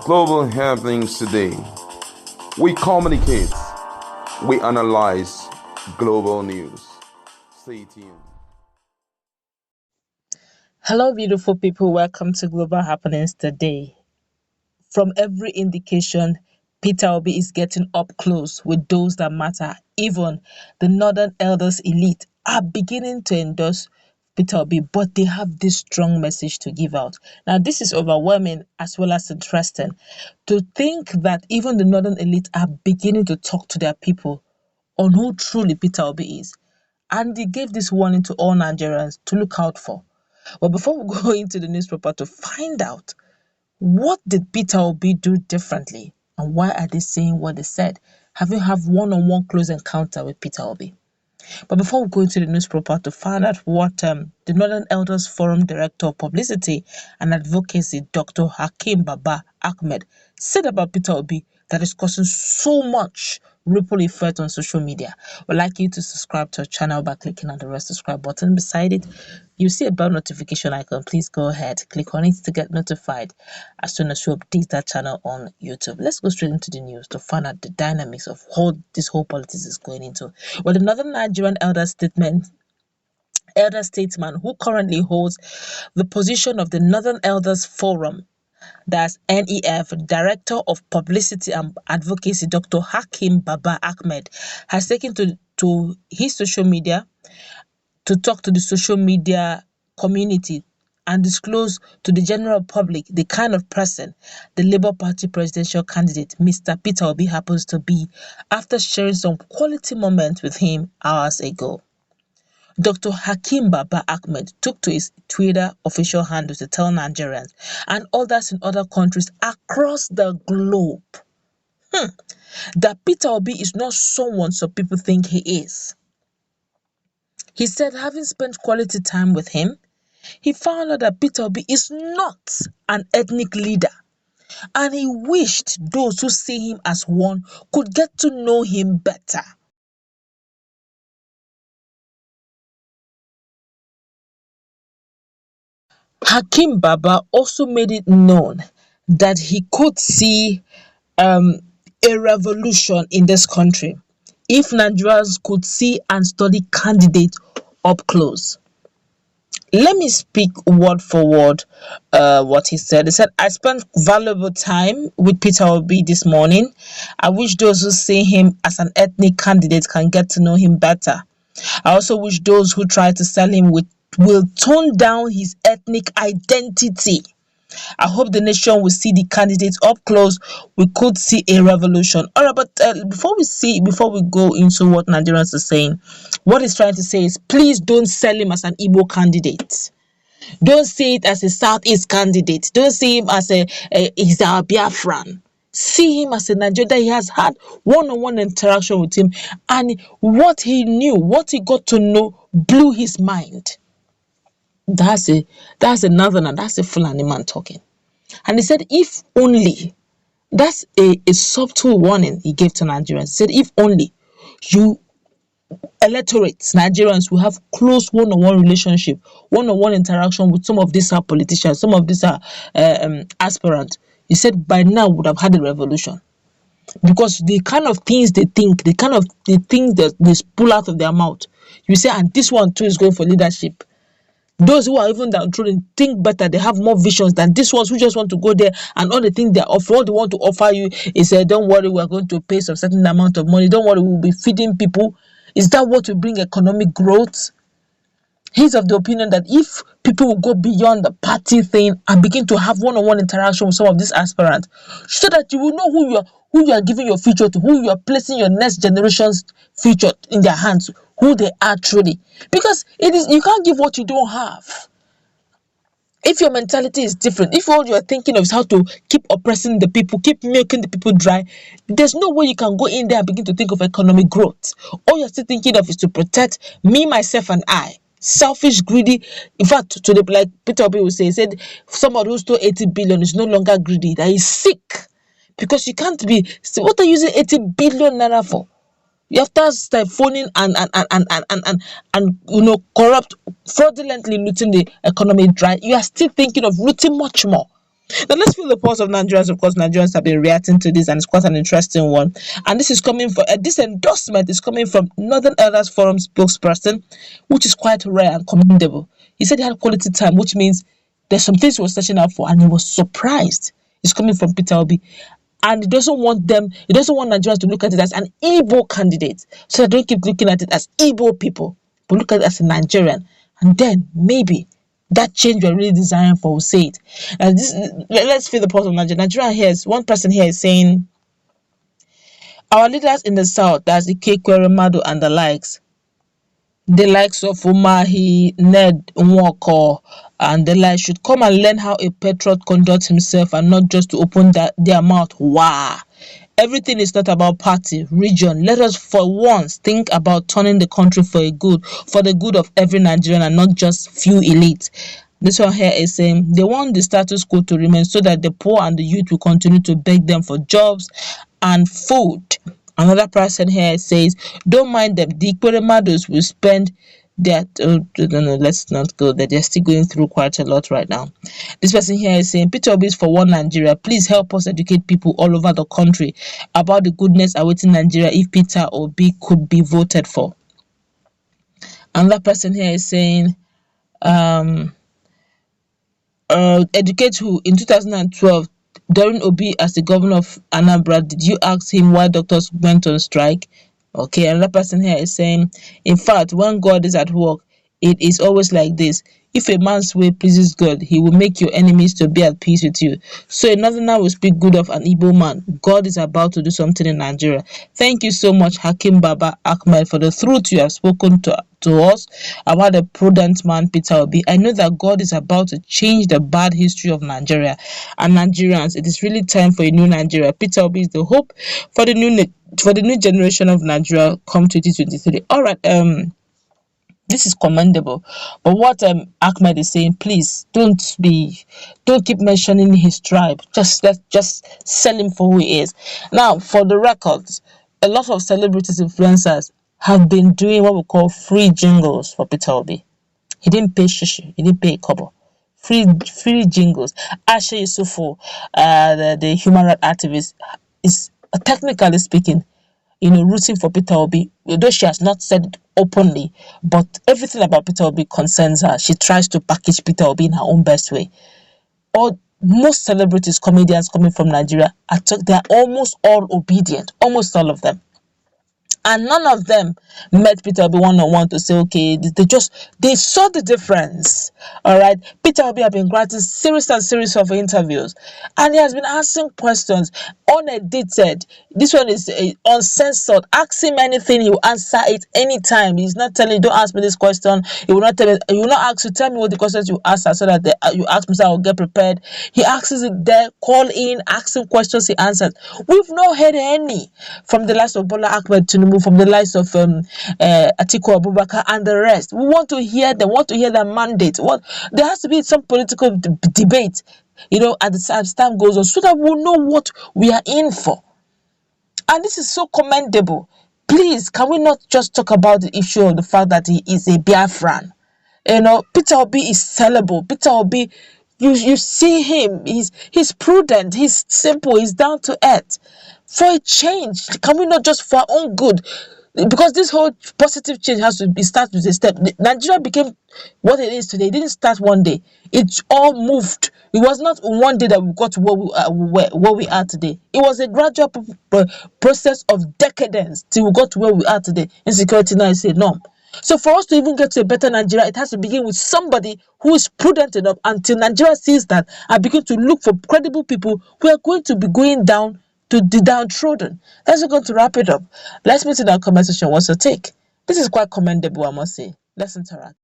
global happenings today. We communicate, we analyze global news. Stay tuned. Hello, beautiful people. Welcome to Global Happenings Today. From every indication, Peter Obi is getting up close with those that matter. Even the Northern Elders elite are beginning to endorse Peter Obi, but they have this strong message to give out. Now, this is overwhelming as well as interesting to think that even the Northern elite are beginning to talk to their people on who truly Peter Obi is. And they gave this warning to all Nigerians to look out for. But before we go into the newspaper to find out what did Peter Obi do differently and why are they saying what they said, have you have one-on-one close encounter with Peter Obi? But before we go into the newspaper to find out what the Northern Elders Forum Director of Publicity and Advocacy, Dr. Hakeem Baba Ahmed, said about Peter Obi that is causing so much ripple effect on social media. We'd like you to subscribe to our channel by clicking on the red subscribe button. Beside it, you see a bell notification icon. Please go ahead, click on it to get notified as soon as we update that channel on YouTube. Let's go straight into the news to find out the dynamics of how this whole politics is going into. Well, the Northern Nigerian elder statesman who currently holds the position of the Northern Elders Forum, that's NEF, Director of Publicity and Advocacy, Dr. Hakeem Baba Ahmed, has taken to his social media to talk to the social media community and disclose to the general public the kind of person the Labour Party presidential candidate, Mr. Peter Obi, happens to be after sharing some quality moments with him hours ago. Dr. Hakeem Baba Ahmed took to his Twitter official handle to tell Nigerians and others in other countries across the globe that Peter Obi is not someone some people think he is. He said having spent quality time with him, he found out that Peter Obi is not an ethnic leader, and he wished those who see him as one could get to know him better. Hakeem Baba also made it known that he could see a revolution in this country if Nigerians could see and study candidates up close. Let me speak word for word what he said. He said, I spent valuable time with Peter Obi this morning. I wish those who see him as an ethnic candidate can get to know him better. I also wish those who try to sell him will tone down his ethnic identity. I hope the nation will see the candidates up close. We could see a revolution. All right, but before we go into what Nigerians are saying, what he's trying to say is, please don't sell him as an Igbo candidate. Don't see it as a Southeast candidate. Don't see him as he's our Biafran. See him as a Nigerian that he has had one-on-one interaction with him, and what he knew, what he got to know, blew his mind. That's a northerner, that's a Fulani man talking. And he said, if only, that's a subtle warning he gave to Nigerians. He said, if only you electorates, Nigerians will have close one-on-one relationship, one-on-one interaction with some of these politicians, some of these aspirants. He said, by now would have had a revolution. Because the kind of things they think, the things that they pull out of their mouth, you say, and this one too is going for leadership. Those who are even downtrodden think better. They have more visions than these ones who just want to go there, and all the things they offer, all they want to offer you is, don't worry, we're going to pay some certain amount of money. Don't worry, we'll be feeding people. Is that what will bring economic growth? He's of the opinion that if people will go beyond the party thing and begin to have one-on-one interaction with some of these aspirants, so that you will know who you are giving your future to, who you are placing your next generation's future in their hands, who they are truly. Because you can't give what you don't have. If your mentality is different, if all you are thinking of is how to keep oppressing the people, keep milking the people dry, there's no way you can go in there and begin to think of economic growth. All you're still thinking of is to protect me, myself, and I. Selfish, greedy. In fact, like Peter Obi will say, he said, somebody who stole 80 billion is no longer greedy, that is sick. Because you can't be, what are you using 80 billion naira for? You have to start phoning and corrupt, fraudulently looting the economy dry. You are still thinking of looting much more. Now let's feel the pulse of Nigerians. Of course, Nigerians have been reacting to this, and it's quite an interesting one. And this is coming from this endorsement is coming from Northern Elders Forum spokesperson, which is quite rare and commendable. He said he had quality time, which means there's some things he was searching out for, and he was surprised. It's coming from Peter Obi. And he doesn't want Nigerians to look at it as an Igbo candidate. So they don't keep looking at it as Igbo people, but look at it as a Nigerian. And then maybe that change we're really desiring for will say it. And let's feel the pulse of Nigeria. Nigeria here is one person here is saying our leaders in the south, that's Ikekwe, Mado and the likes of Umahi, Ned Nwoko, and the like should come and learn how a patriot conducts himself and not just to open their mouth. Wow. Everything is not about party, region. Let us for once think about turning the country for the good of every Nigerian and not just few elite. This one here is saying they want the status quo to remain so that the poor and the youth will continue to beg them for jobs and food. Another person here says, don't mind them. The Ikweremados will spend their... no, let's not go there. They're still going through quite a lot right now. This person here is saying, Peter Obi is for one Nigeria. Please help us educate people all over the country about the goodness awaiting Nigeria if Peter Obi could be voted for. Another person here is saying, educate who? In 2012, during Obi as the governor of Anambra, did you ask him why doctors went on strike? Okay, another person here is saying, in fact, when God is at work, it is always like this. If a man's way pleases God, he will make your enemies to be at peace with you. So a northerner will speak good of an Igbo man. God is about to do something in Nigeria. Thank you so much, Hakeem Baba Ahmed, for the truth you have spoken to us about the prudent man Peter Obi. I know that God is about to change the bad history of Nigeria and Nigerians. It is really time for a new Nigeria. Peter Obi is the hope for the new generation of Nigeria come 2023. All right, this is commendable, but what Ahmed is saying, please don't keep mentioning his tribe. Just sell him for who he is. Now, for the records, a lot of celebrities, influencers have been doing what we call free jingles for Peter Obi. He didn't pay shishi, he didn't pay a kobo. Free jingles. Asha Yusufu, the human rights activist, is technically speaking, rooting for Peter Obi, though she has not said it openly, but everything about Peter Obi concerns her. She tries to package Peter Obi in her own best way. Most celebrities, comedians coming from Nigeria, they are almost all obedient, almost all of them. And none of them met Peter Obi one-on-one to say, okay, they saw the difference. All right. Peter Obi has been granting series of interviews, and he has been asking questions unedited. This one is uncensored. Ask him anything, he will answer it anytime. He's not telling you, don't ask me this question. He will not tell you, he will not ask you, tell me what the questions you ask, so that you ask me, so I will get prepared. He asks it there, call in, ask him questions, he answers. We've not heard any from the likes of Bola Ahmed Tinubu, from the likes of Atiku Abubakar and the rest. We want to hear them, want to hear their mandate. There has to be some political debate, as time goes on, so that we'll know what we are in for. And this is so commendable. Please, can we not just talk about the issue of the fact that he is a Biafran? Peter Obi is sellable. Peter Obi, you see him, he's prudent, he's simple, he's down to earth. For a change, can we not just for our own good? Because this whole positive change has to start with a step. Nigeria became what it is today. It didn't start one day. It all moved. It was not one day that we got to where we are today. It was a gradual process of decadence till we got to where we are today. Insecurity now is a norm. So for us to even get to a better Nigeria, it has to begin with somebody who is prudent enough. Until Nigeria sees that and begin to look for credible people who are going to be going down to the downtrodden. That's going to wrap it up. Let's meet in our comment section. What's your take? This is quite commendable, I must say. Let's interact.